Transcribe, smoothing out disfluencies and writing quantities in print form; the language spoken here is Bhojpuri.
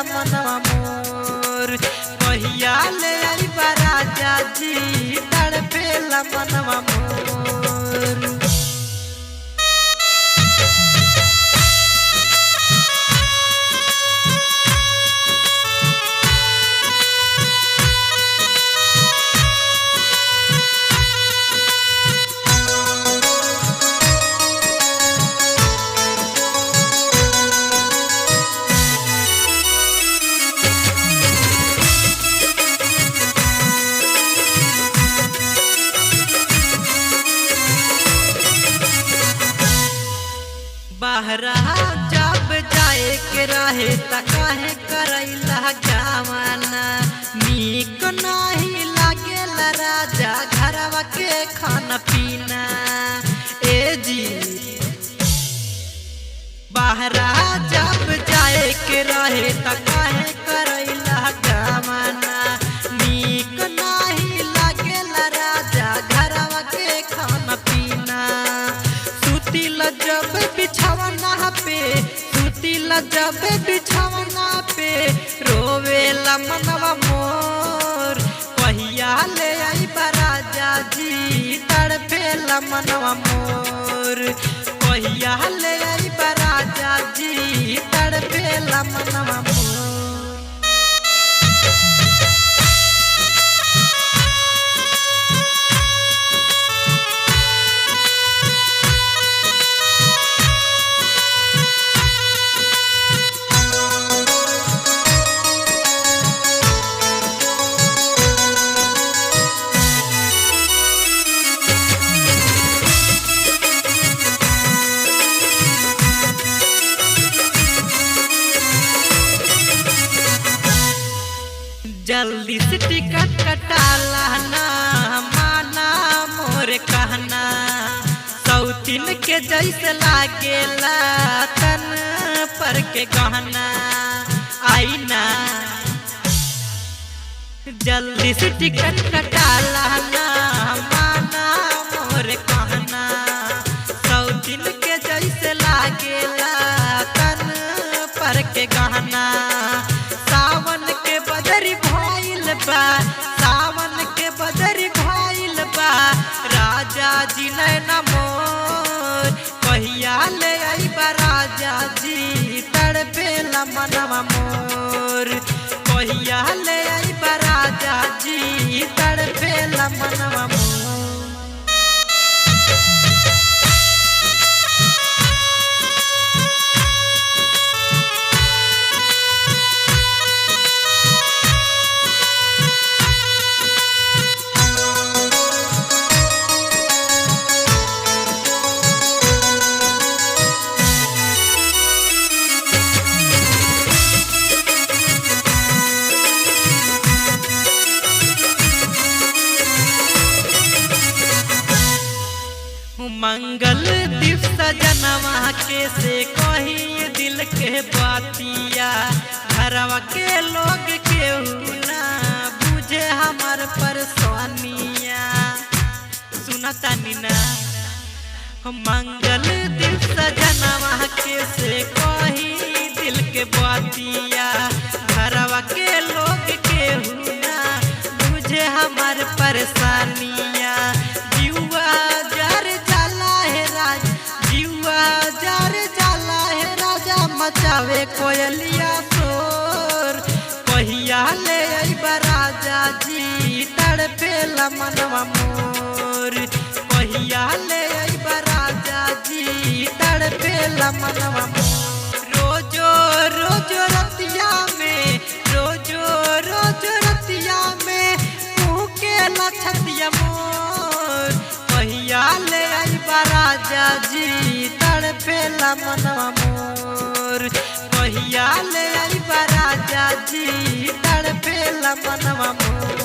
मनवा मोर। कहिया ले आई राजा जी तड़पेला मनवा मोर। बहरा जब जाए के रहे त काहे करैला जवाना। नीक नहीं लागेला राजा घरवा के खाना पीना। ए जी बहरा जब जाए के रहे त काहे करैला जवाना। नीक नहीं लागेला राजा घरवा के खाना पीना। सुतिला जब बिछावना पे सुतिला जब बिछावना पे रोवेला मनवा मोर। कहिया ले आई राजा जी तड़पेला मनवा मोर। कहिया ले आई राजा जी तड़पेला मनवा मोर। जल्दी से टिकट कटाला ना माना मोर कहना। सौतीन के जैसे लागेला तन पर के गहना। आई ना जल्दी से टिकट कटाला ना माना मोर कहना। सौतीन के जैसे लागेला तन पर के गहना। सावन के बदरी भइल बा सावन के बदरी भइल बा राजा जी नैना मोर। कहिया ले आई राजा जी तड़पेला मनवा मोर। कहिया ले आई राजा जी तड़पेला मनवा मोर। मंगल दिवस जनवा के से कही दिल के बातिया। घरवा के लोग केहू ना बुझे हमार परेशानिया। सुनता नीना मंगल दिवस जनवा के से कही दिल के बातिया। घरवा के लोग केहू ना बुझे हमार परेशानिया। जीवा जर जाला है राज जीवा जर जाला है राजा मचावे कोयलिया शोर। कहिया ले आई राजा जी तड़पेला मनवा मोर। कहिया ले आई राजा जी तड़पेला मनवा मोर। रोजो रोजो रतिया में रोजो रोजो रतिया में भूखेला छतिया मोर। कहिया ले आई राजा जी तड़पेला मनवा मोर। कहिया ले आई राजा जी तड़पेला मनवा मोर।